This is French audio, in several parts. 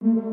Bonjour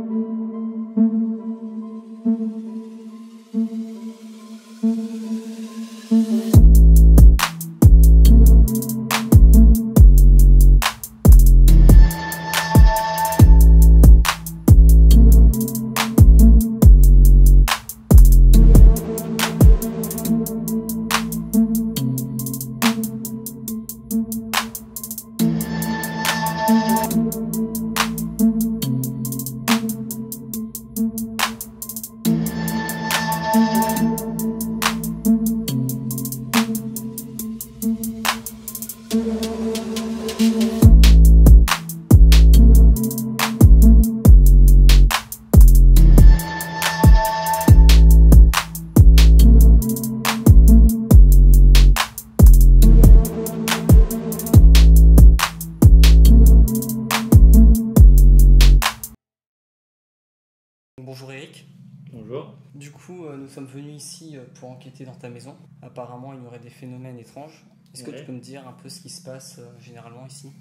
Eric. Bonjour. Du coup, nous sommes venus ici pour enquêter dans ta maison. Apparemment, il y aurait des phénomènes étranges. Est-ce que Ouais. tu peux me dire un peu ce qui se passe généralement ici?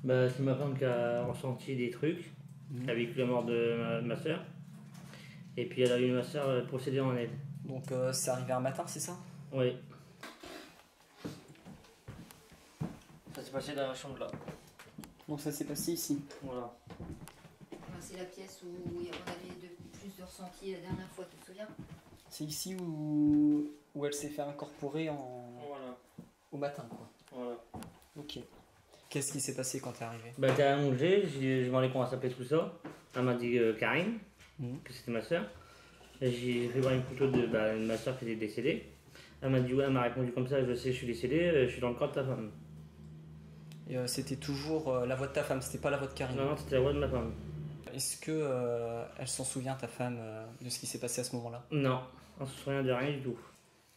C'est ma femme qui a ressenti des trucs avec la mort de ma soeur. Et puis elle a eu ma soeur possédée en elle. Donc, c'est arrivé un matin, c'est ça? Oui. Ça s'est passé dans la chambre là. Donc, ça s'est passé ici. Voilà. C'est la pièce où on avait plus de ressenti la dernière fois, tu te souviens? C'est ici où elle s'est fait incorporer Voilà. au matin, quoi. Voilà. Ok. Qu'est-ce qui s'est passé quand t'es arrivé? T'es allongé, je demandé comment ça s'appelait tout ça. Elle m'a dit Karine, que c'était ma soeur. J'ai fait voir une photo de ma soeur qui était décédée. Elle m'a dit ouais, elle m'a répondu comme ça, je sais, je suis décédée, je suis dans le corps de ta femme. Et c'était toujours la voix de ta femme, c'était pas la voix de Karine? Non, c'était la voix de ma femme. Est-ce que elle s'en souvient, ta femme, de ce qui s'est passé à ce moment-là? Non, on se souvient de rien du tout.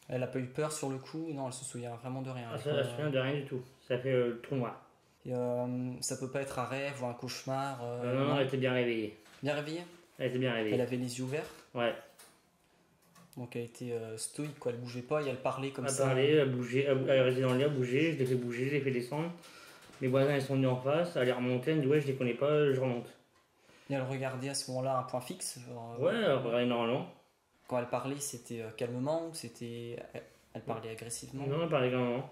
Elle a pas eu peur sur le coup? Non, elle se souvient vraiment de rien. Elle se souvient de rien du tout. Ça fait le trou noir. Et, ça peut pas être un rêve ou un cauchemar? Non, elle était bien réveillée. Bien réveillée? Elle était bien réveillée. Elle avait les yeux ouverts? Ouais. Donc elle était stoïque, quoi. Elle bougeait pas et elle parlait comme ça. Elle parlait, elle bougeait, elle restait dans le lit, elle bougeait, je l'ai fait bouger, je l'ai fait descendre. Les voisins ils sont venus en face, elle est remontée, elle me dit ouais, je les connais pas, je remonte. Et elle regardait à ce moment-là un point fixe? Genre, Ouais, elle regardait normalement. Quand elle parlait, c'était calmement ou c'était... Elle parlait agressivement? Non, elle parlait calmement.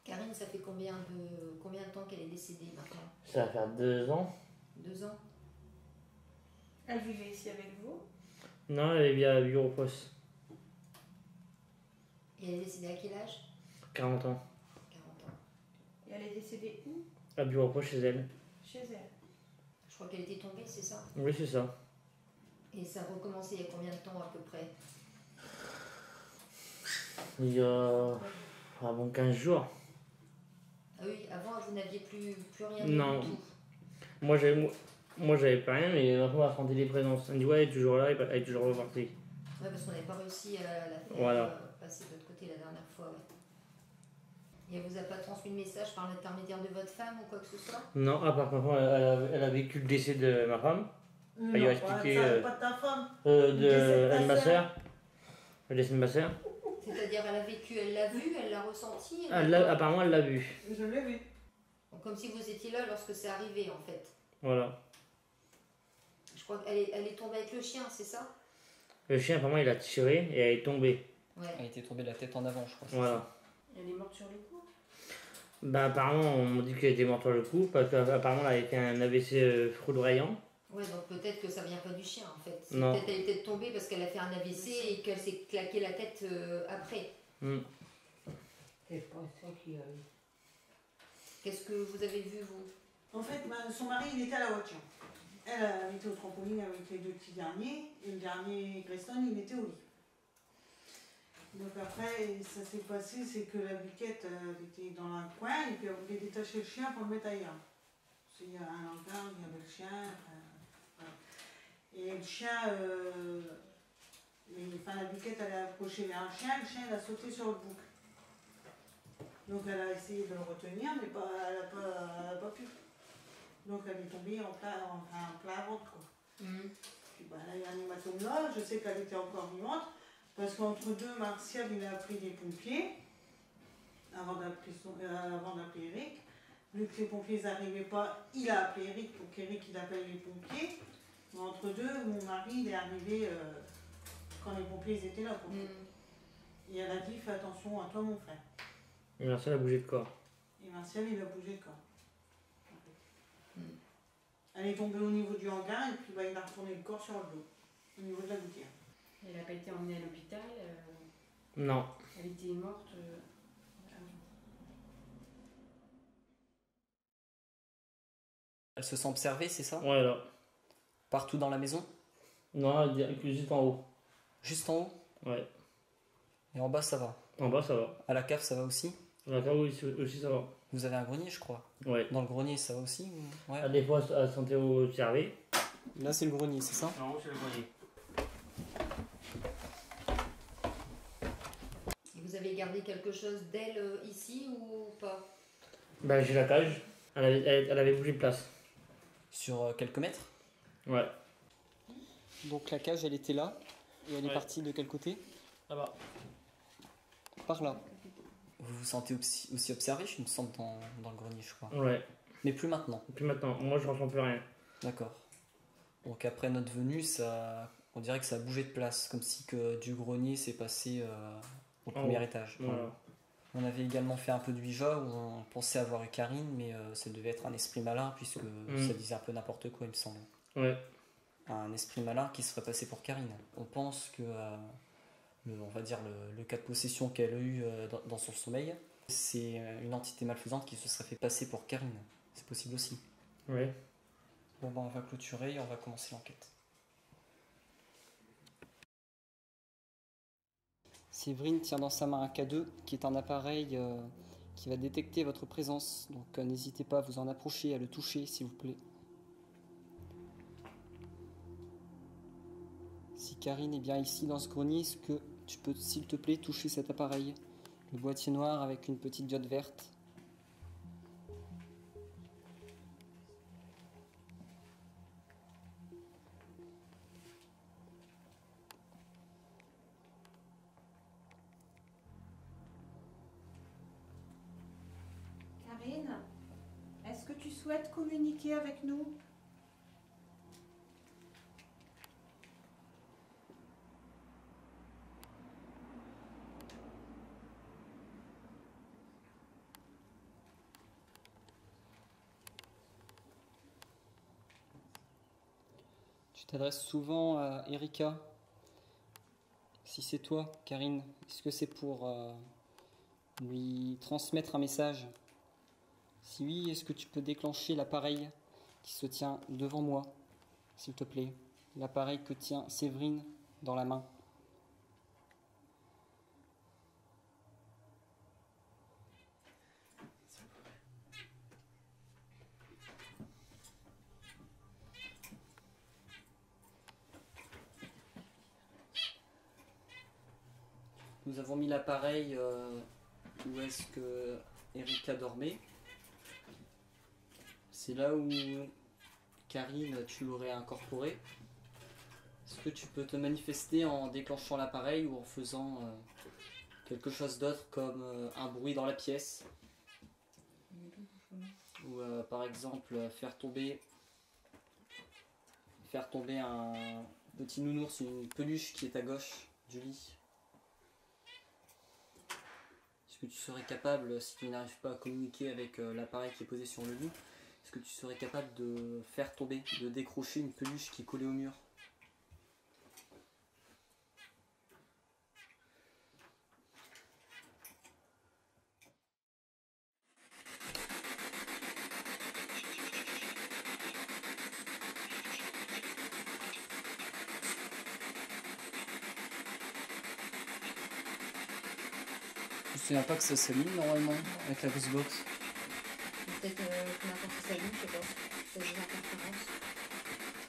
Karine, ça fait combien de temps qu'elle est décédée maintenant? Ça va faire 2 ans. 2 ans? Elle vivait ici avec vous? Non, elle est bien à Bureau Poste. Et elle est décédée à quel âge? 40 ans. 40 ans. Et elle est décédée où? À Bureau Poste chez elle. Chez elle. Je crois qu'elle était tombée, c'est ça? Oui, c'est ça. Et ça a recommencé il y a combien de temps à peu près? Il y a. Bon 15 jours. Ah oui, avant vous n'aviez plus rien Non. du tout. Moi j'avais pas rien, mais ma femme a senti des présences. Elle me dit ouais, elle est toujours là, elle est toujours repartie. Ouais, parce qu'on n'avait pas réussi à la faire Voilà. passer de l'autre côté la dernière fois. Ouais. Et elle vous a pas transmis de message par l'intermédiaire de votre femme ou quoi que ce soit? Non, à part ma femme, elle a vécu le décès de ma femme. Non, lui a expliqué, pas de ta femme. De ma soeur. Le décès de ma soeur. C'est-à-dire elle a vécu, elle l'a vu, elle l'a ressenti? Apparemment, elle l'a vu. Je l'ai vu. Comme si vous étiez là lorsque c'est arrivé en fait. Voilà. Je crois qu'elle est tombée avec le chien, c'est ça? Le chien, apparemment, il a tiré et elle est tombée. Ouais. Elle était tombée la tête en avant, je crois. Voilà. Elle est morte sur le coup. Apparemment, on m'a dit qu'elle était morte sur le coup parce qu'apparemment, elle avait fait un AVC foudroyant. Ouais, donc peut-être que ça vient pas du chien en fait. Non. Peut-être elle est peut-être tombée parce qu'elle a fait un AVC et qu'elle s'est claqué la tête après. C'est pas ça qui a eu. Qu'est-ce que vous avez vu vous? En fait, son mari, il était à la voiture. Elle était au trampoline avec les 2 petits derniers. Et le dernier, Grayson, il était au lit. Donc après, ça s'est passé, c'est que la biquette était dans un coin et puis elle voulait détacher le chien pour le mettre ailleurs. Il y a un encart, il y avait le chien. Voilà. Et le chien, la biquette, elle a approché vers un chien, le chien, il a sauté sur le bouc. Donc elle a essayé de le retenir, mais elle n'a pas pu. Donc elle est tombée en plein ventre, quoi. Puis là, il y a un hématome là, je sais qu'elle était encore vivante, parce qu'entre deux, Martial, il a appelé des pompiers, avant d'appeler Eric. vu que les pompiers n'arrivaient pas, il a appelé Eric pour qu'Eric il appelle les pompiers. Mais entre deux, mon mari il est arrivé quand les pompiers ils étaient là. Pour Et elle a dit fais attention à toi mon frère. Et Martial a bougé de corps. Et Martial il a bougé de corps. Elle est tombée au niveau du hangar et puis il a retourné le corps sur le dos, au niveau de la gouttière. Elle n'a pas été emmenée à l'hôpital. Non. Elle était morte. Elle se sent observée, c'est ça? Ouais, là. Partout dans la maison? Non, juste en haut. Juste en haut? Ouais. Et en bas, ça va? En bas, ça va. À la cave, ça va aussi? La cave aussi, ça va. Vous avez un grenier, je crois. Ouais. Dans le grenier, ça va aussi? Ouais. À des fois, elle se sentait observée. Là, c'est le grenier, c'est ça? En haut, c'est le grenier. Et vous avez gardé quelque chose d'elle ici ou pas? Bah, j'ai la cage. Elle avait bougé de place. Sur quelques mètres? Ouais. Donc la cage, elle était là. Et elle est Ouais. partie de quel côté? Là-bas. Par là. Vous vous sentez aussi observé, je me sens, dans le grenier, je crois. Ouais. Mais plus maintenant. Et puis maintenant, moi, je ressens plus rien. D'accord. Donc après notre venue, on dirait que ça a bougé de place, comme si que du grenier s'est passé au premier étage. Voilà. On avait également fait un peu de Ouija où on pensait avoir eu Karine, mais ça devait être un esprit malin puisque ça disait un peu n'importe quoi, il me semble. Ouais. Un esprit malin qui serait passé pour Karine. On pense que on va dire le cas de possession qu'elle a eu dans son sommeil, c'est une entité malfaisante qui se serait fait passer pour Karine. C'est possible aussi. Ouais. Bon, on va clôturer et on va commencer l'enquête. Séverine tient dans sa main un K2 qui est un appareil qui va détecter votre présence. Donc n'hésitez pas à vous en approcher, à le toucher s'il vous plaît. Si Karine est bien ici dans ce grenier, est-ce que tu peux s'il te plaît toucher cet appareil? Le boîtier noir avec une petite diode verte. Karine, est-ce que tu souhaites communiquer avec nous? Tu t'adresses souvent à Erika. Si c'est toi, Karine, est-ce que c'est pour lui transmettre un message? Si oui, est-ce que tu peux déclencher l'appareil qui se tient devant moi, s'il te plaît? L'appareil que tient Séverine dans la main. Nous avons mis l'appareil où est-ce que Erika dormait. C'est là où Karine, tu l'aurais incorporé. Est-ce que tu peux te manifester en déclenchant l'appareil ou en faisant quelque chose d'autre comme un bruit dans la pièce? Ou par exemple faire tomber un petit nounours, une peluche qui est à gauche du lit. Est-ce que tu serais capable, si tu n'arrives pas à communiquer avec l'appareil qui est posé sur le lit, est-ce que tu serais capable de faire tomber, de décrocher une peluche qui est collée au mur? Je me souviens pas que ça s'allume normalement avec la Ghostbox. Peut-être que n'importe qui s'allume, je sais pas. C'est des interférences.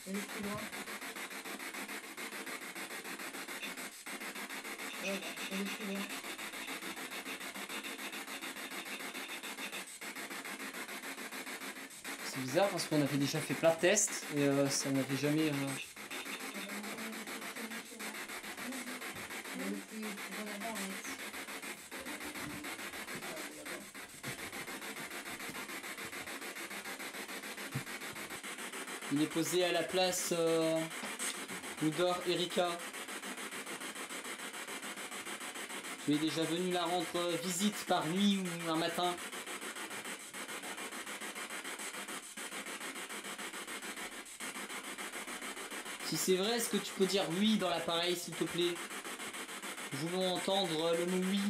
Allez plus loin. Ouais, allez plus loin. C'est bizarre parce qu'on avait déjà fait plein de tests et ça n'avait jamais. Allez plus en avant, Alex. Il est posé à la place où dort Erika. Tu es déjà venu la rendre visite par nuit ou un matin? Si c'est vrai, est-ce que tu peux dire oui dans l'appareil, s'il te plaît? Nous voulons entendre le mot oui.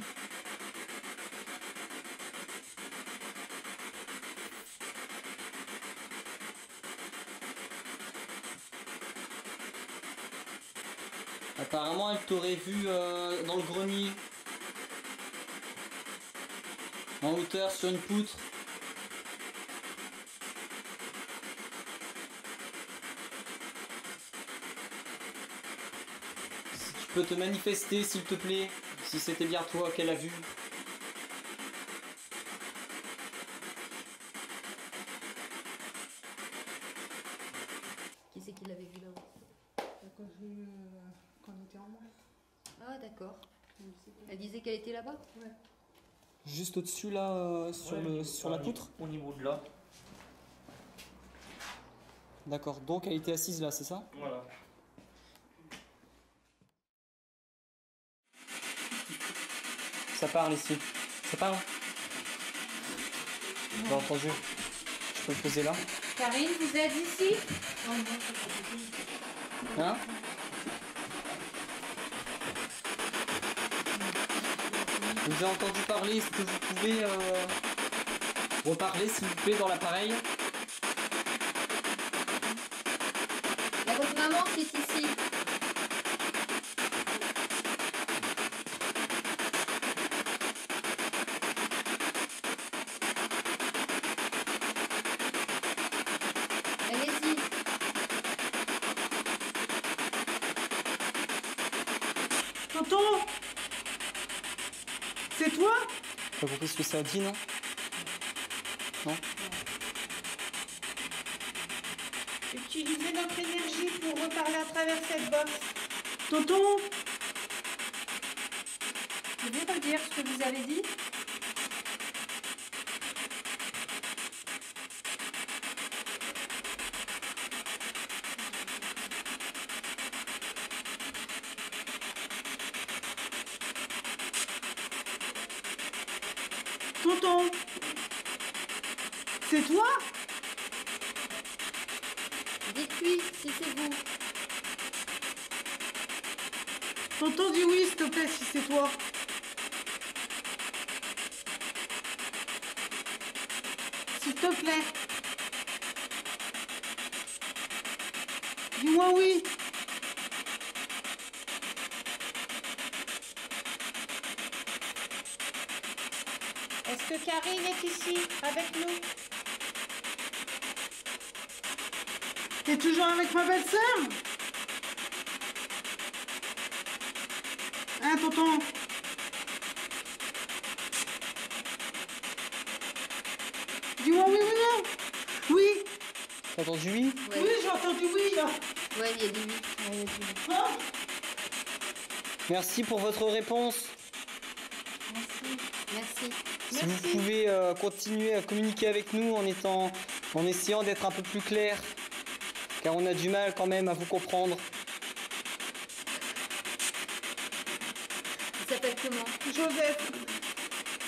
Apparemment, elle t'aurait vu dans le grenier. En hauteur, sur une poutre. Si tu peux te manifester, s'il te plaît, si c'était bien toi qu'elle a vu. Qui c'est qui l'avait vu là-haut? Quand on était en moins. Ah, d'accord. Elle disait qu'elle était là-bas? Ouais. Juste au-dessus, là, sur la poutre. Au niveau de là. D'accord, donc elle était assise là, c'est ça? Voilà. Ça parle ici. Ça parle? J'ai entendu. Je peux le poser là. Karine, vous êtes ici? Hein? Je vous ai entendu parler, est-ce que vous pouvez reparler s'il vous plaît dans l'appareil? Il y a votre maman qui est ici. Allez-y. Tonton, c'est toi? T'as compris ce que ça a dit, non? Non? Utilisez notre énergie pour reparler à travers cette box. Tonton, Vous pouvez redire ce que vous avez dit? tonton, c'est toi? Dites-lui si c'est vous. Tonton, dis oui, s'il te plaît, si c'est toi. S'il te plaît. Dis-moi oui. Est-ce que Karine est ici avec nous? T'es toujours avec ma belle-sœur? Hein, tonton? Dis-moi oui ou non? Oui. T'as entendu oui? Ouais, Oui, j'ai entendu oui, là. ouais, il y a des oui. Hein? Merci pour votre réponse. Merci. Si vous pouvez continuer à communiquer avec nous en essayant d'être un peu plus clair, car on a du mal quand même à vous comprendre. Il s'appelle comment? Joseph.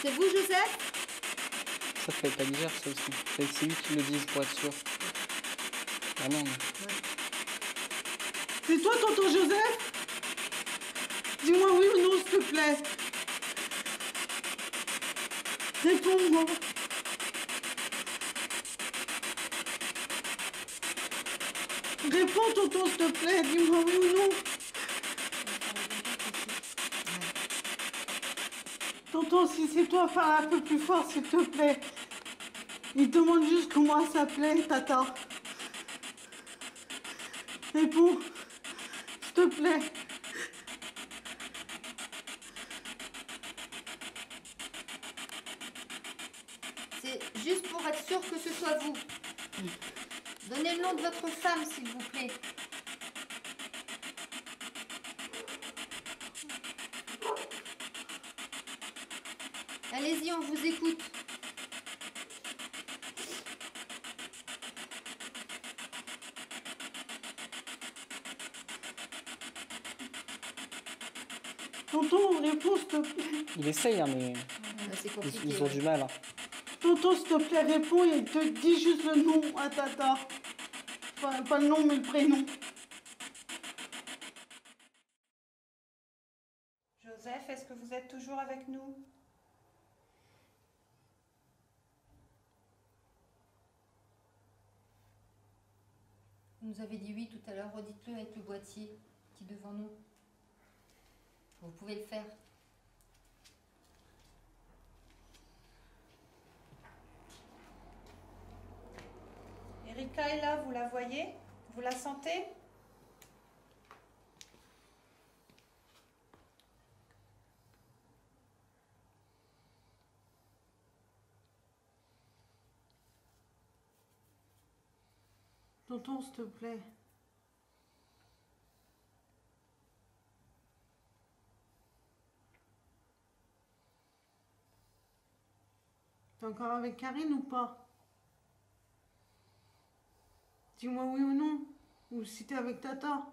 C'est vous, Joseph? Ça fait pas bizarre ça aussi. C'est lui qui le disent pour être sûr. Ah non, mais... C'est toi, tonton Joseph? Dis-moi oui ou non, s'il te plaît. Réponds-moi. Réponds, tonton, s'il te plaît. Dis-moi oui ou non. Tonton, si c'est toi, parle un peu plus fort, s'il te plaît. Il demande juste comment elle s'appelait, Tata. Réponds, s'il te plaît. C'est juste pour être sûr que ce soit vous. Donnez le nom de votre femme, s'il vous plaît. Allez-y, on vous écoute. Tonton, réponds, s'il te plaît. Il essaye, hein, mais C'est ils, compliqué. ils ont du mal. Hein. Tonton, s'il te plaît, réponds et te dis juste le nom à Tata. Pas le nom, mais le prénom. Joseph, est-ce que vous êtes toujours avec nous? Vous nous avez dit oui tout à l'heure, redites-le avec le boîtier qui est devant nous. Vous pouvez le faire. Erika est là, vous la voyez? Vous la sentez? Tonton, s'il te plaît. T'es encore avec Karine ou pas? Dis-moi oui ou non. Ou si t'es avec Tata.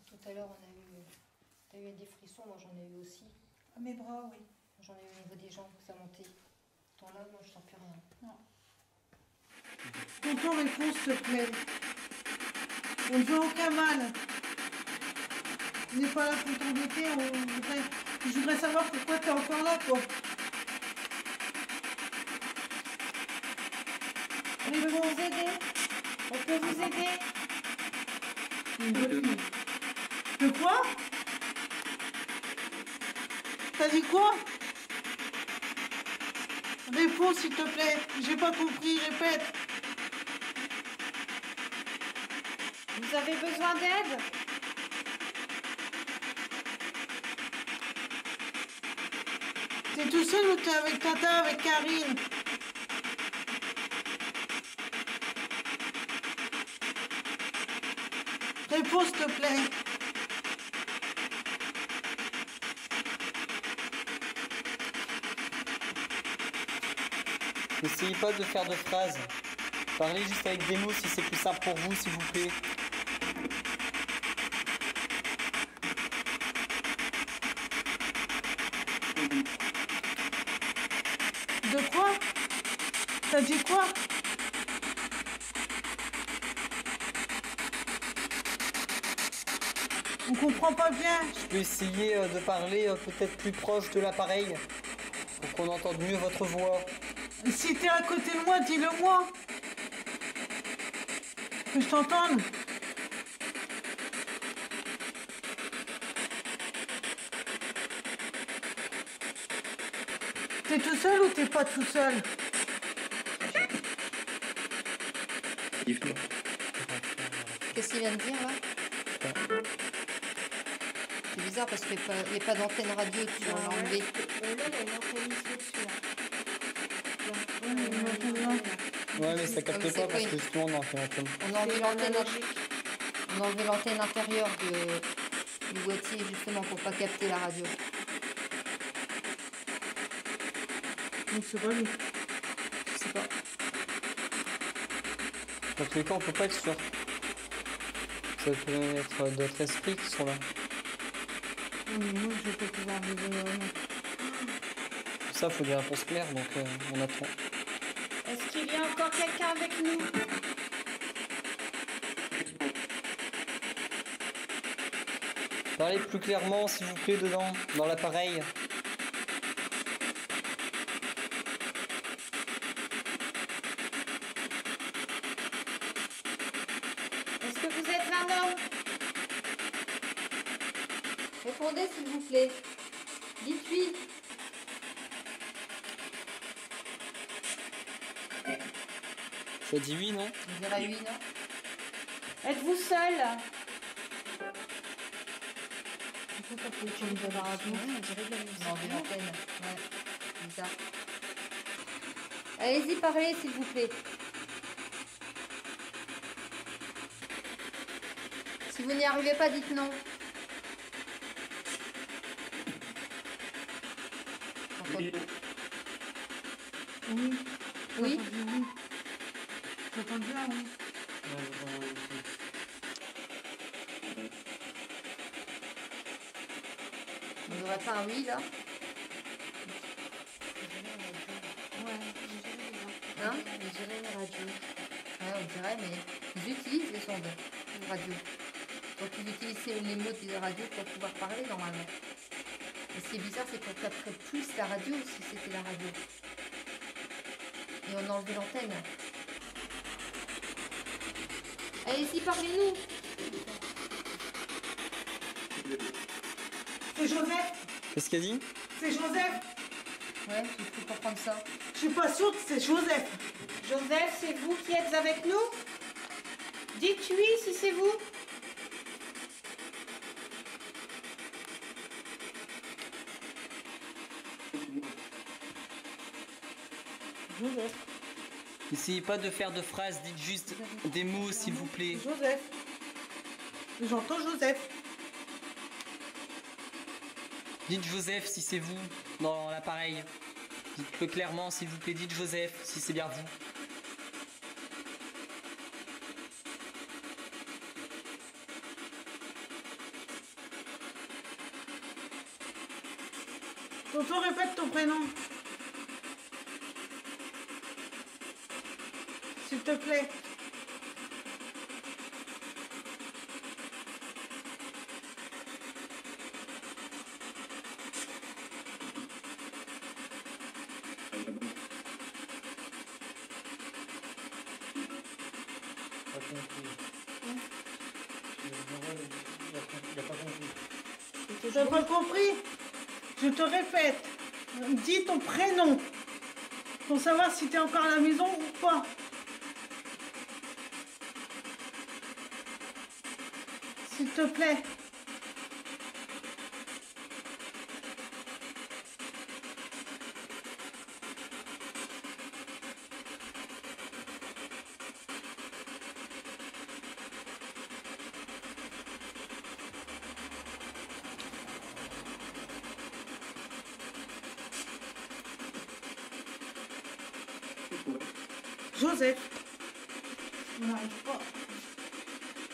Tout à l'heure, t'as eu des frissons, moi j'en ai eu aussi. À mes bras, oui. J'en ai eu au niveau des jambes, ça montait. Tant là, moi je sens plus rien. Non. Tonton, réponds, s'il te plaît. On ne veut aucun mal. On n'est pas là pour t'embêter. Je voudrais savoir pourquoi t'es encore là, quoi. On peut vous aider? On peut vous aider? De quoi? T'as dit quoi? Réponds, s'il te plaît. J'ai pas compris, répète. Vous avez besoin d'aide? T'es tout seul ou t'es avec Tata, avec Karine? Réponds, s'il te plaît. N'essayez pas de faire de phrases. Parlez juste avec des mots si c'est plus simple pour vous, s'il vous plaît. De quoi? T'as dit quoi? On comprend pas bien. Je peux essayer de parler peut-être plus proche de l'appareil pour qu'on entende mieux votre voix. Si t'es à côté de moi, dis-le moi. Que je t'entende. T'es tout seul ou t'es pas tout seul? Qu'est-ce qu'il vient de dire là? C'est bizarre parce qu'il n'y a pas d'antenne radio, tu vas l'enlever. Là, il y a une antenne ici au-dessus, là. Ouais, mais ça capte c'est pas parce quoi, que justement, on en fait un peu. On a enlevé l'antenne. On a enlevé l'antenne intérieure du boîtier justement pour pas capter la radio. Donc c'est pas lui. Je sais pas. Dans tous les cas, on peut pas être sûr. Ça peut être d'autres esprits qui sont là. Moi, je vais pas pouvoir arriver. Pour ça, il faut des réponses claires, donc on attend. Est-ce qu'il y a encore quelqu'un avec nous? Parlez plus clairement, s'il vous plaît, dedans, dans l'appareil. Est-ce que vous êtes un homme? Répondez s'il vous plaît. Dites oui. Ça dit oui, non? On dirait oui, non? Êtes-vous seul? Pourquoi tu me donnes la radio? On dirait de la musique. Non, de l'antenne. Ouais, bizarre. Allez-y, parlez s'il vous plaît. Si vous n'y arrivez pas, dites non. Oui. Oui. Oui. J'ai entendu oui. J'ai entendu un oui. On n'aurait pas un oui là? Ouais, j'ai Hein? on dirait une radio. Ouais, on dirait, mais ils utilisent les sondes radio. Donc ils utilisent les mots des radios pour pouvoir parler normalement. Et ce qui est bizarre, c'est qu'on capterait plus la radio si c'était la radio. Et on a enlevé l'antenne. Allez-y, parlez-nous. C'est Joseph. Qu'est-ce qu'elle dit? C'est Joseph. Ouais, j'ai cru comprendre ça. Je suis pas sûre que c'est Joseph. Joseph, c'est vous qui êtes avec nous? Dites oui si c'est vous. Joseph. N'essayez pas de faire de phrases, dites juste des mots s'il vous plaît. Joseph. J'entends Joseph. Dites Joseph si c'est vous dans l'appareil. Dites-le clairement s'il vous plaît, dites Joseph si c'est bien vous. Tonton, répète ton prénom. S'il te plaît. Pas compris. Il a pas compris. T'as pas compris? Je te répète. Dis ton prénom. Pour savoir si t'es encore à la maison ou pas. S'il te plaît. Joseph. On n'arrive pas.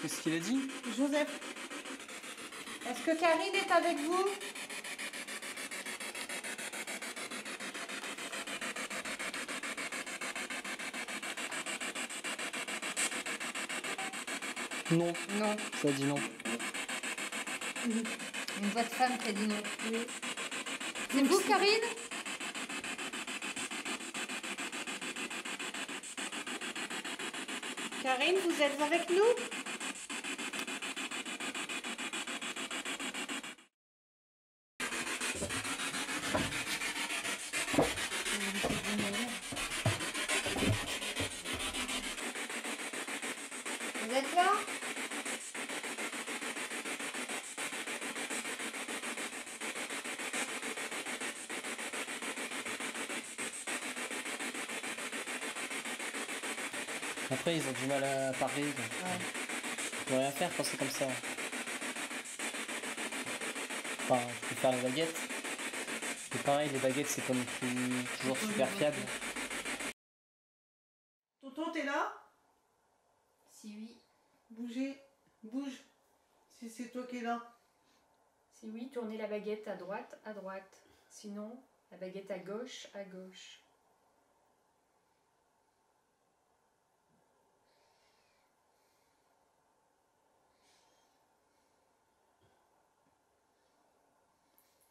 Qu'est-ce qu'il a dit? Joseph. Est-ce que Karine est avec vous? Non, Non. ça dit non. Une voix de femme qui a dit non. C'est vous, Karine? Karine, vous êtes avec nous? Vous êtes là? Après, ils ont du mal à parler, donc Ouais. on peut rien faire quand c'est comme ça. Enfin, je peux faire les baguettes. C'est pareil, les baguettes, c'est pas non plus toujours super fiable. Tonton, t'es là? Si oui. Bougez. Bouge. Si c'est toi qui es là. Si oui, tournez la baguette à droite, à droite. Sinon, la baguette à gauche, à gauche.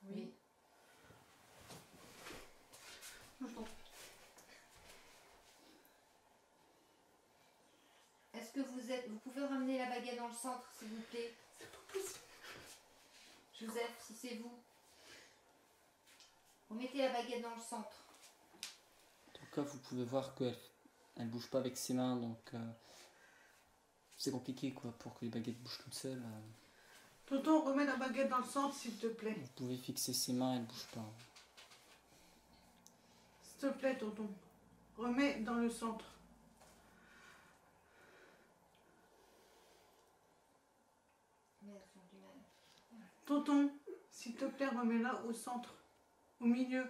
Oui. Est-ce que vous pouvez ramener la baguette dans le centre, s'il vous plaît? C'est pas possible. Joseph, si c'est vous. Vous mettez la baguette dans le centre. En tout cas, vous pouvez voir qu'elle elle bouge pas avec ses mains, donc c'est compliqué quoi pour que les baguettes bougent toutes seules. Tonton, remets la baguette dans le centre, s'il te plaît. Vous pouvez fixer ses mains, elle bouge pas. S'il te plaît, tonton. Remets dans le centre. Merde, ils ont du mal. Tonton, s'il te plaît, remets-la au centre. Au milieu.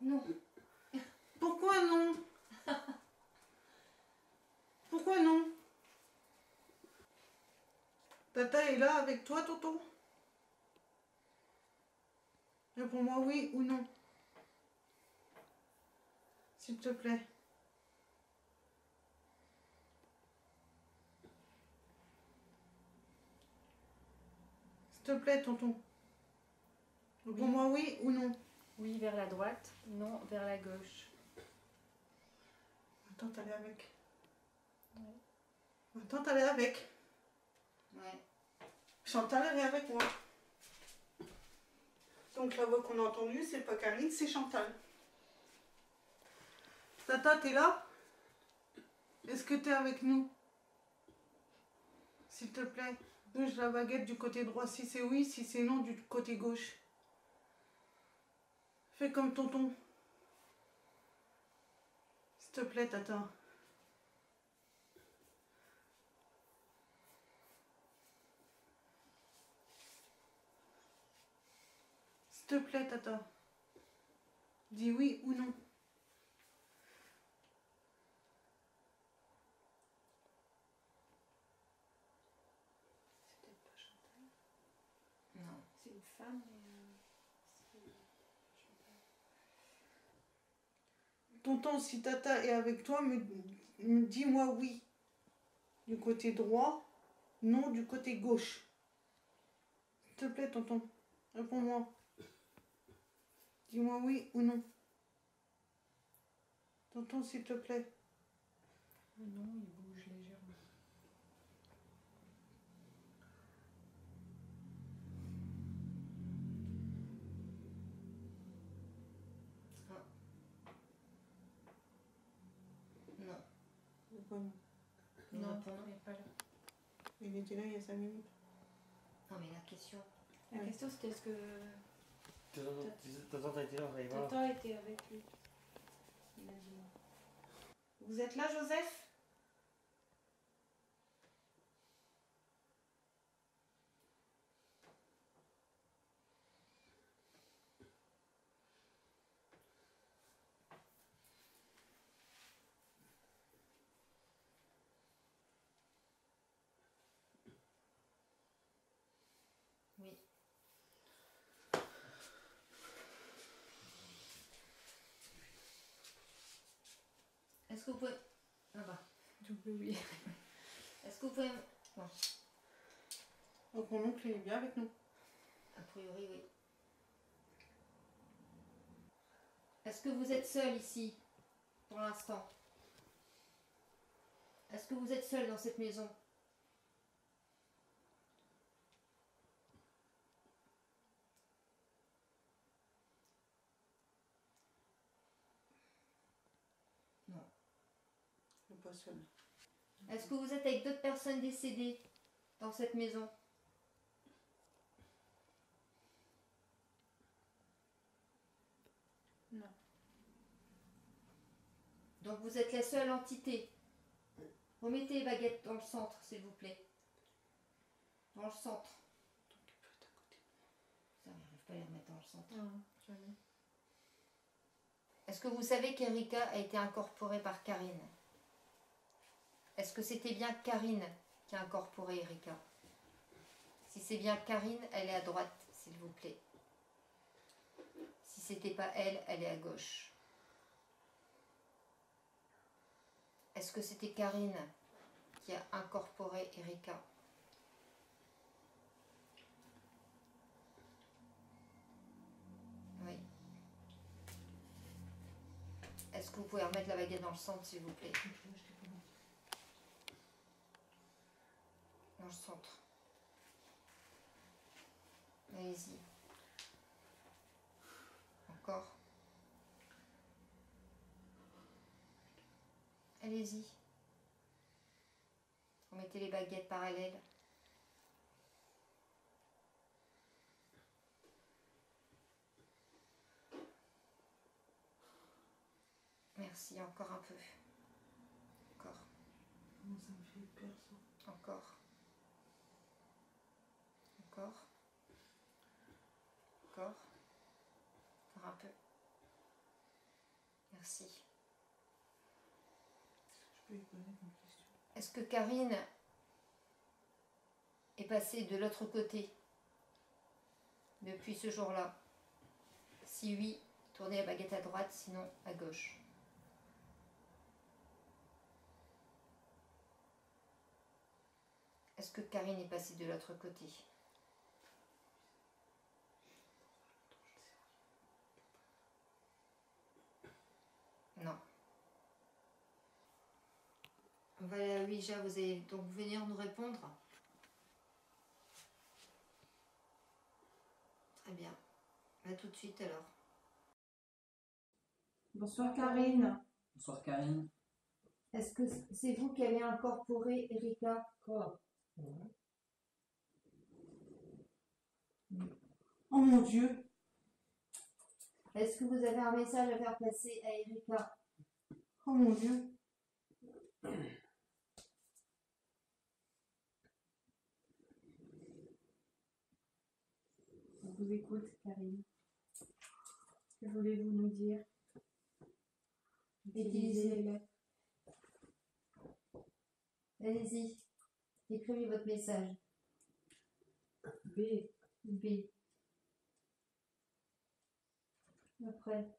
Non. Pourquoi non? Pourquoi non? Tata est là avec toi, Tonton? Réponds-moi oui ou non. S'il te plaît. S'il te plaît, Tonton. Réponds-moi oui ou non. Oui, vers la droite. Non, vers la gauche. Attends, t'allais avec. Ouais. Attends, t'allais avec. Ouais. Chantal, elle est avec moi. Donc la voix qu'on a entendue, c'est pas Karine, c'est Chantal. Tata, t'es là? Est-ce que t'es avec nous? S'il te plaît, bouge la baguette du côté droit si c'est oui, si c'est non du côté gauche. Fais comme tonton. S'il te plaît, Tata. S'il te plaît, Tata. Dis oui ou non. C'est peut-être pas Chantal. Non. C'est une femme, mais c'est Chantal. Tonton, si Tata est avec toi, dis-moi oui. Du côté droit, non du côté gauche. S'il te plaît, tonton. Réponds-moi. Dis-moi oui ou non. Tonton, s'il te plaît. Non, il bouge légèrement. Non. Pourquoi non? Non, Réponds non. il n'est pas là. Il était là il y a 5 minutes. Non, mais la question. La Ouais. question c'était est-ce que T'as été là, on va y voir. Tata était avec lui? Il a dit non. Vous êtes là, Joseph? Oui. Est-ce que vous pouvez... Ah bah. Double oui. Est-ce que vous pouvez... Non. Donc mon oncle est bien avec nous. A priori, oui. Est-ce que vous êtes seul ici, pour l'instant? Est-ce que vous êtes seul dans cette maison? Non. Je suis pas seule. Est-ce que vous êtes avec d'autres personnes décédées dans cette maison? Non. Donc vous êtes la seule entité. Remettez les baguettes dans le centre, s'il vous plaît. Dans le centre. Ça, j'arrive pas à les remettre dans le centre. Non, jamais. Est-ce que vous savez qu'Erika a été incorporée par Karine? Est-ce que c'était bien Karine qui a incorporé Erika? Si c'est bien Karine, elle est à droite, s'il vous plaît. Si c'était pas elle, elle est à gauche. Est-ce que c'était Karine qui a incorporé Erika? Oui. Est-ce que vous pouvez remettre la baguette dans le centre, s'il vous plaît? Dans le centre. Allez-y. Encore. Allez-y. Remettez les baguettes parallèles. Merci, encore un peu. Encore. Comment ça me fait peur ça? Encore. Encore. Encore. Encore un peu. Merci. Je peux lui poser une question. Est-ce que Karine est passée de l'autre côté depuis ce jour-là? Si oui, tournez la baguette à droite, sinon à gauche. Est-ce que Karine est passée de l'autre côté? Non. On va aller à Ouija, vous allez donc venir nous répondre. Très bien. À tout de suite alors. Bonsoir Karine. Bonsoir Karine. Est-ce que c'est vous qui avez incorporé Erika? Quoi? Oh mon Dieu. Est-ce que vous avez un message à faire passer à Erika? Oh mon Dieu. On vous écoute Karine. Que voulez-vous nous dire? Utilisez les lettres. Allez-y. Écrivez votre message. B. B. Après.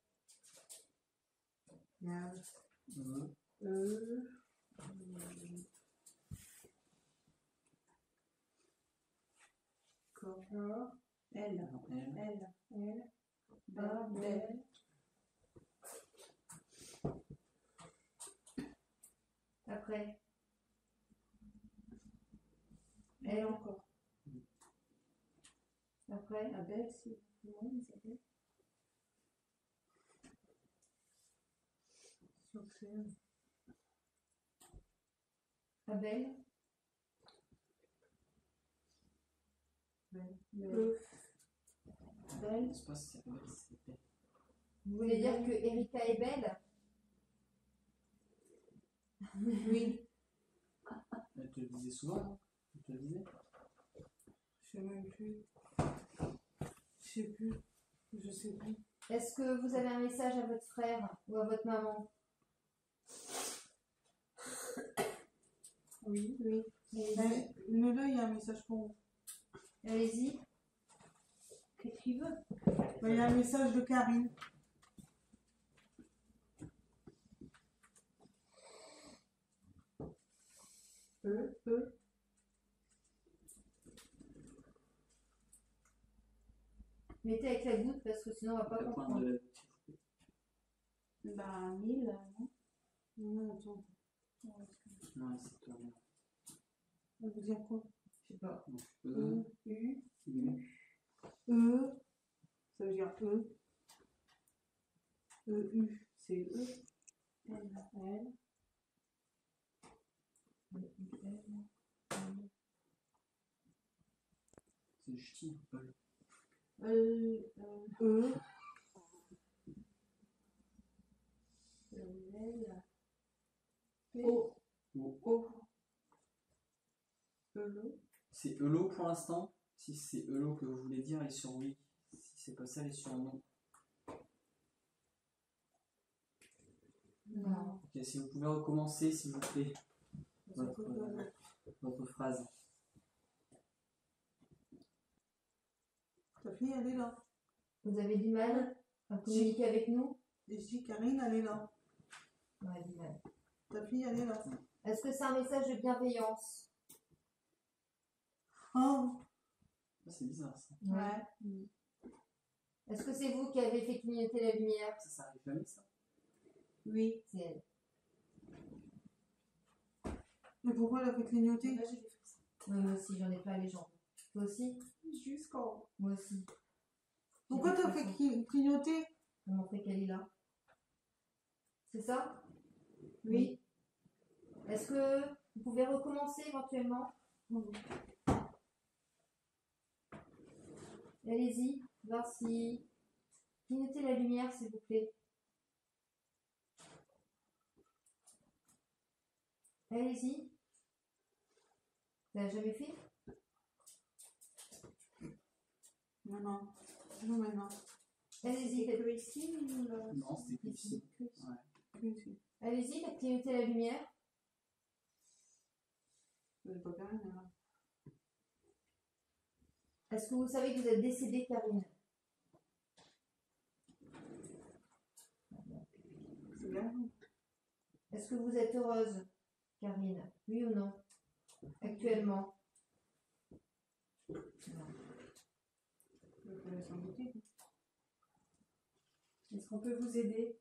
Corps. L. L. L. A, B. L. Après. L encore. Après. Abel, si. Comment il s'appelle? Abel. E. Belle. Je pense que ça s'appelle Belle. Vous voulez dire que Erika est belle? Oui. Elle te le disait souvent, elle te le disait. Je sais même plus. Je sais plus. Je sais plus. Est-ce que vous avez un message à votre frère ou à votre maman? Oui. Oui. Allez-y. Mets-le, il y a un message pour vous. Allez-y. Qu'est-ce qu'il veut? Il y a un message de Karine. E. Mettez avec la goutte parce que sinon on va pas Le point comprendre. de... Bah, 1000, non? Non, attends. Non, c'est toi. Ça veut dire quoi? Je sais pas. U. U. E. Ça veut dire E. U. C'est E. L. L. C'est ch'ti, Paul. E. L. O. O. E. C'est Elo pour l'instant. Si c'est Elo que vous voulez dire, elle est sur oui. Si c'est pas ça, elle est sur non. Non. Ok, si vous pouvez recommencer, s'il vous plaît, votre phrase. Ta fille, elle est là. Vous avez du mal à communiquer avec nous? Et je dis Karine, elle est là. Ouais, du mal. Ta fille, elle est là. Est-ce que c'est un message de bienveillance? Oh. C'est bizarre ça. Ouais. Est-ce que c'est vous qui avez fait clignoter la lumière? Ça arrive jamais ça. Oui. C'est elle. Mais pourquoi elle a fait clignoter? Ouais, moi aussi, j'en ai plein les jambes. Toi aussi? Jusqu'en. Moi aussi. Pourquoi t'as fait clignoter? On va montrer qu'elle est là. C'est ça? Oui. Est-ce que vous pouvez recommencer éventuellement? Allez-y, voir si... Clignotez la lumière, s'il vous plaît. Allez-y. Vous l'avez jamais fait? Non, non. Non, mais non. Allez-y, faites-le ici ou là? Non, c'était que ici. Ouais. Allez-y, clignotez la lumière. C'est pas Karine, alors. Est-ce que vous savez que vous êtes décédée, Karine? C'est bien. Est-ce que vous êtes heureuse, Karine? Oui ou non? Actuellement? Non. Je peux s'en douter. Est-ce qu'on peut vous aider?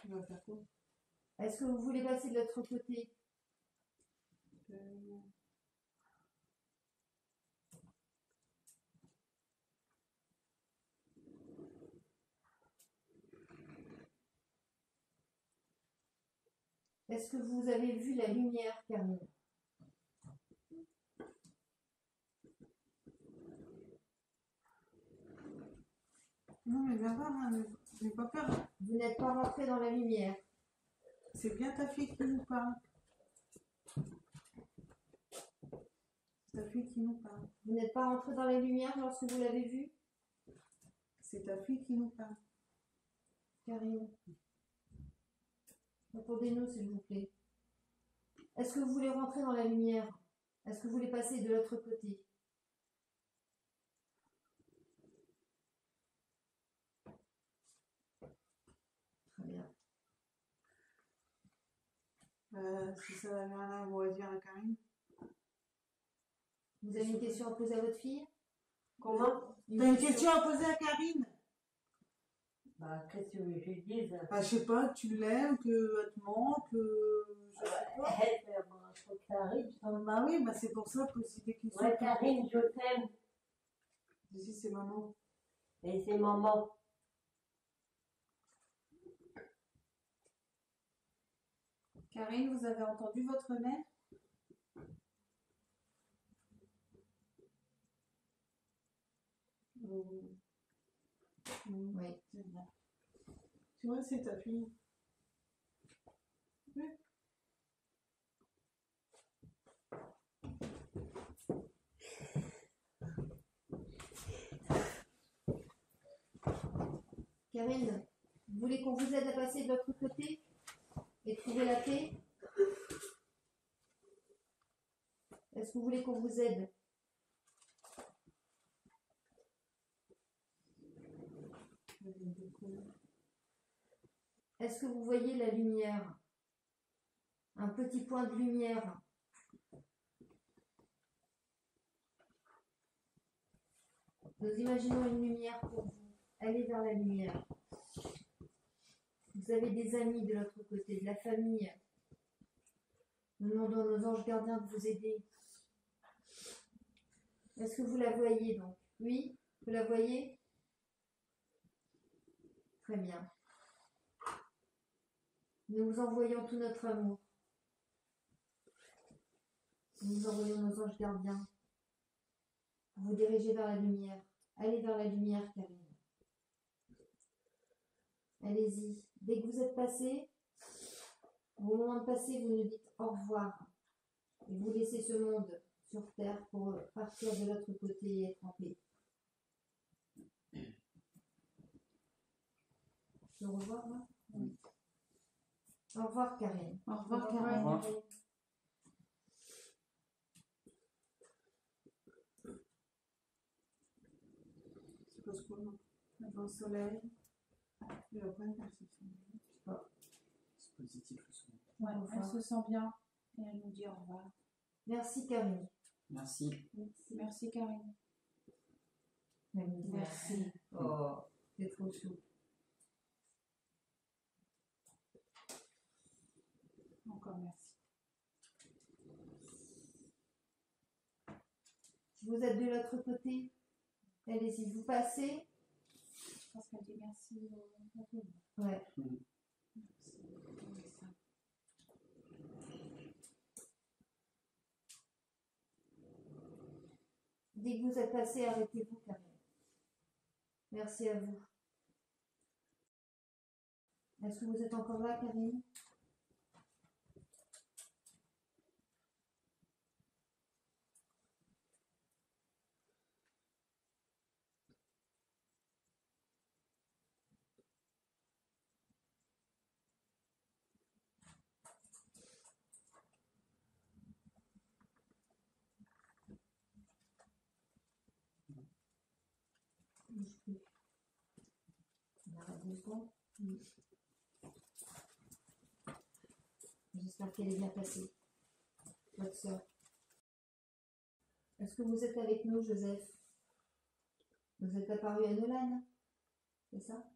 Tu vas faire quoi? Est-ce que vous voulez passer de l'autre côté? Est-ce que vous avez vu la lumière, Karine? Non, mais viens voir, hein, n'aie pas peur. Vous n'êtes pas rentré dans la lumière. C'est bien ta fille qui nous parle. C'est ta fille qui nous parle. Vous n'êtes pas rentré dans la lumière lorsque vous l'avez vue, C'est ta fille qui nous parle. Karine? Répondez-nous, s'il vous plaît. Est-ce que vous voulez rentrer dans la lumière? Est-ce que vous voulez passer de l'autre côté? Très bien. Si ça n'avait rien à vous dire à Karine. Vous avez une question à poser à votre fille? Comment? T'as une question à poser à Karine? Bah, qu'est-ce que je lui dise? Bah, je sais pas, que tu l'aimes, qu'elle te manque, je sais pas. Elle fait un truc qui arrive. Bah oui, bah c'est pour ça que c'est des questions. Ouais, Karine, je t'aime. Ici, c'est maman. Et c'est maman. Karine, vous avez entendu votre mère? Oui. C'est bien. Tu vois, c'est ta fille. Oui. Karine, vous voulez qu'on vous aide à passer de l'autre côté et trouver la paix? Est-ce que vous voulez qu'on vous aide? Est-ce que vous voyez la lumière? Un petit point de lumière. Nous imaginons une lumière pour vous. Allez vers la lumière. Vous avez des amis de l'autre côté, de la famille. Nous demandons à nos anges gardiens de vous aider. Est-ce que vous la voyez donc? Oui? Vous la voyez? Très bien. Nous vous envoyons tout notre amour. Nous vous envoyons nos anges gardiens. Vous dirigez vers la lumière. Allez vers la lumière, Karine. Allez-y. Dès que vous êtes passé, au moment de passer, vous nous dites au revoir. Et vous laissez ce monde sur terre pour partir de l'autre côté et être en paix. Au revoir, là? Oui. Au revoir, Karine. Au revoir, Au Karine. revoir. C'est parce que Au soleil. et après, c'est C'est positif le son. Ouais, Au revoir. elle se sent bien et elle nous dit au revoir. Merci, Karine. Merci. Merci, Karine. Merci. Oh, c'est trop chou. Encore merci. Si vous êtes de l'autre côté, allez-y, vous passez. Je pense qu'elle dit merci. Ouais. Dès que vous êtes passé, arrêtez-vous, Karine. Merci à vous. Est-ce que vous êtes encore là, Karine? Bouge plus. On arrête 2 secondes. J'espère qu'elle est bien passée. Votre soeur. Est-ce que vous êtes avec nous, Joseph? Vous êtes apparu à Nolan? C'est ça?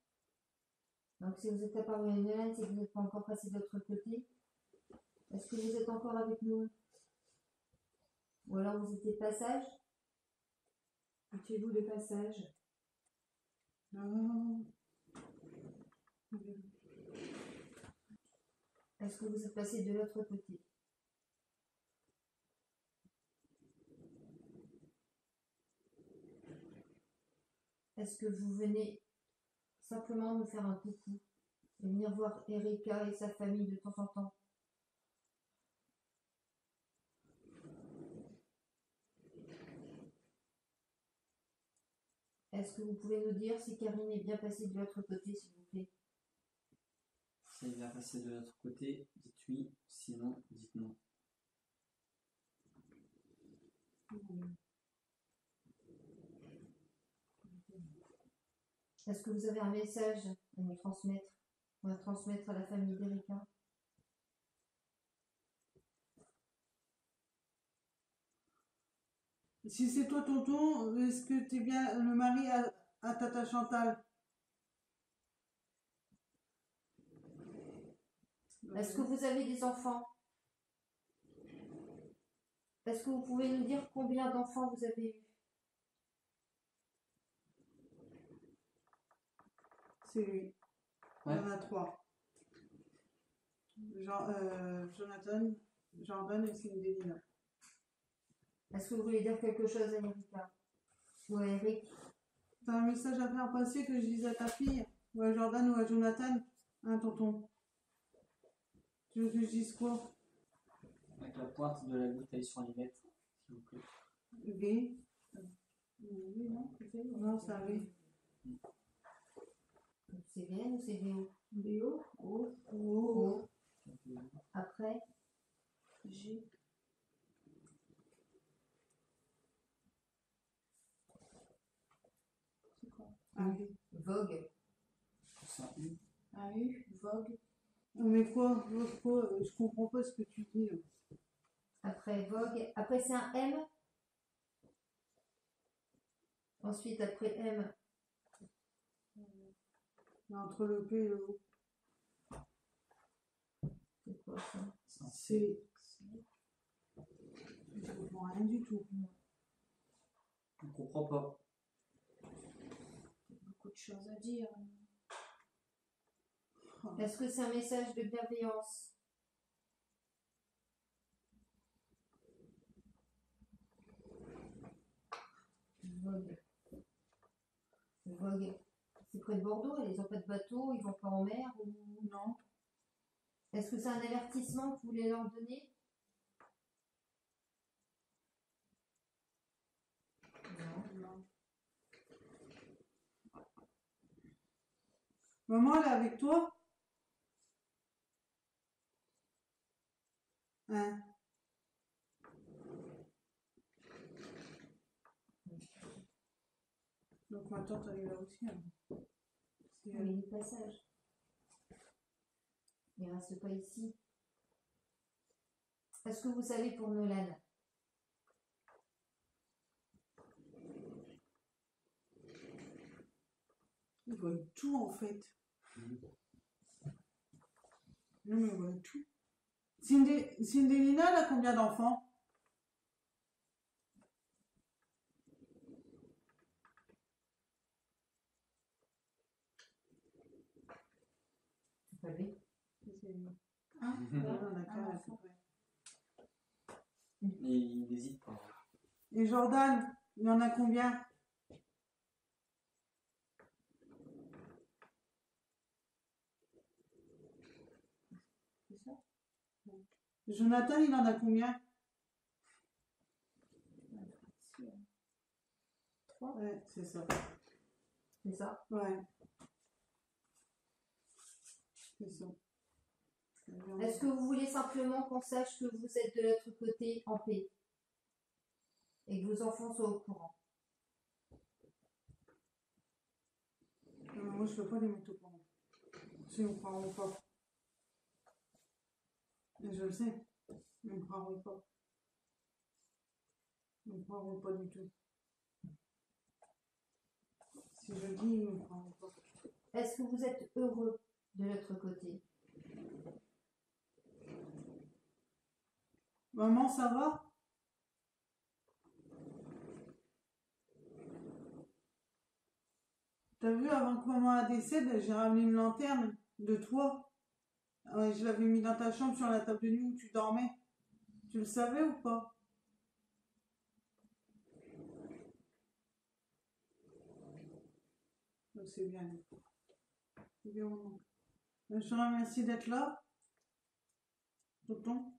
Donc si vous êtes apparu à Nolan, c'est que vous n'êtes pas encore passé de l'autre côté. Est-ce que vous êtes encore avec nous? Ou alors vous étiez de passage? Étiez-vous de passage? Non. Est-ce que vous êtes passé de l'autre côté? Est-ce que vous venez simplement nous faire un coucou et venir voir Erika et sa famille de temps en temps? Est-ce que vous pouvez nous dire si Karine est bien passée de l'autre côté, s'il vous plaît? Si elle va passer de l'autre côté, dites oui, sinon, dites non. Est-ce que vous avez un message à nous transmettre? On va transmettre à la famille d'Erika. Si c'est toi, tonton, est-ce que tu es bien le mari à Tata Chantal? Est-ce que vous avez des enfants? Est-ce que vous pouvez nous dire combien d'enfants vous avez eu? C'est lui. Ouais. Il y en a 3. Jonathan, Jordan et Cindy. Est-ce que vous voulez dire quelque chose à Erika? Ou à Eric? T'as un message à faire passer que je dise à ta fille? Ou à Jordan ou à Jonathan? Hein, tonton? Tu veux que je dise quoi? Avec la pointe de la bouteille sur les lettres, s'il vous plaît. V. Oui, non, non, c'est un V. C'est VN ou c'est VO? VO. O. O. Après? G. C'est quoi? Un V. Vogue. Sans U. Un U, Vogue. Mais quoi? Quoi? Je comprends pas ce que tu dis. Là. Après Vogue. Après c'est un M. Ensuite après M. Entre le P et le O. C'est quoi ça? C'est. Je comprends rien du tout. Je ne comprends pas. Beaucoup de choses à dire. Est-ce que c'est un message de bienveillance? Vogue. Vogue. C'est près de Bordeaux, ils n'ont pas de bateau, ils vont pas en mer ou... Non. Est-ce que c'est un avertissement que vous voulez leur donner? Non. Maman, elle est avec toi? Hein? Donc ma tante, elle est là aussi. Hein. Oui, le passage. Il ne reste pas ici. Est-ce que vous savez pour Nolan? Ils voient tout en fait. Non mais ils voient tout. Cindelina, elle a combien d'enfants? C'est pas lui. Un, Un enfant. Et il hésite pas. Et Jordan, il y en a combien? C'est ça? Jonathan, il en a combien? 3. Ouais, c'est ça. C'est ça. Ouais. C'est ça. Est-ce que vous voulez simplement qu'on sache que vous êtes de l'autre côté en paix et que vos enfants soient au courant? Non, mais moi, je ne veux pas les mettre au courant. Si on ne croiront pas. Et je le sais. Ils ne croiront pas. Ils ne croiront pas du tout. Si je dis, ils ne croiront pas. Est-ce que vous êtes heureux de l'autre côté? Maman, ça va? T'as vu, avant que maman décède, j'ai ramené une lanterne de toi. Ouais, je l'avais mis dans ta chambre sur la table de nuit où tu dormais. Tu le savais ou pas? Oh, c'est bien. C'est bien, maman. Je te remercie d'être là. Tonton.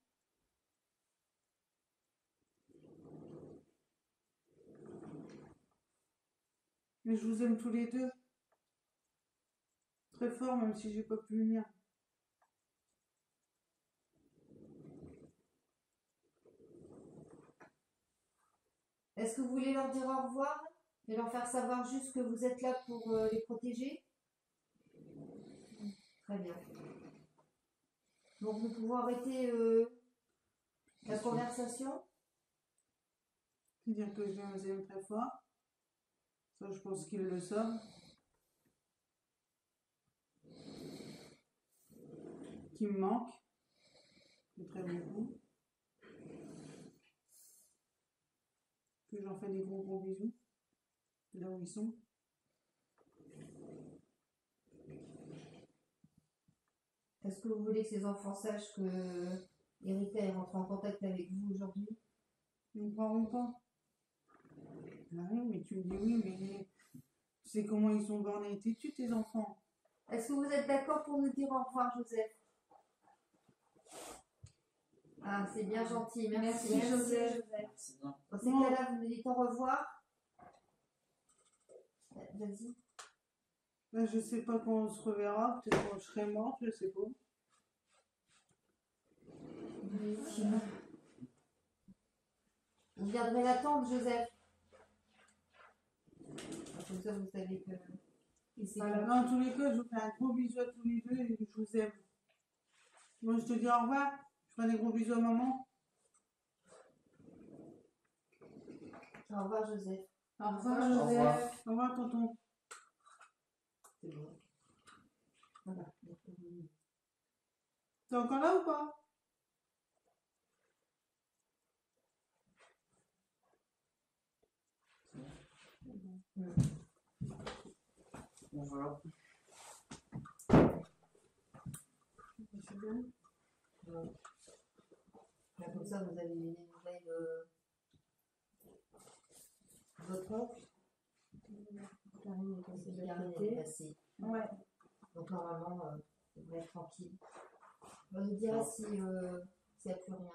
Mais je vous aime tous les deux. Très fort, même si j'ai pas pu venir. Est-ce que vous voulez leur dire au revoir et leur faire savoir juste que vous êtes là pour les protéger? Très bien. Donc nous pouvons arrêter la conversation. C'est-à-dire que je les aime très fort. Ça, je pense qu'ils le savent. Qui me manquent. Très beaucoup. Que j'en fais des gros bisous. Là où ils sont. Est-ce que vous voulez que ces enfants sachent que Erika est rentrée en contact avec vous aujourd'hui? Ils ne croiront pas. Ah oui, mais tu me dis oui, mais tu sais comment ils sont bornés et têtus, tes enfants. Est-ce que vous êtes d'accord pour nous dire au revoir, Joseph? Ah, c'est bien gentil. Merci, Joseph. Dans ces cas-là, vous nous dites au revoir. Vas-y. Ben, je sais pas quand on se reverra. Peut-être quand je serai morte, je sais pas. Vous viendrez l'attendre, Joseph. Comme ça, vous savez que... Voilà. Dans tous les cas, je vous fais un gros bisou à tous les deux et je vous aime. Moi, je te dis au revoir. Je fais des gros bisous à maman. Au revoir, Joseph. Au revoir, Joseph. Au revoir, tonton. C'est bon. Voilà. T'es encore là ou pas? Bon, voilà. C'est bien. Là, comme ça, vous avez les nouvelles de votre oncle. Karine est passée. Ouais. Donc normalement, vous devez être tranquille. On nous dira si il n'y a plus rien.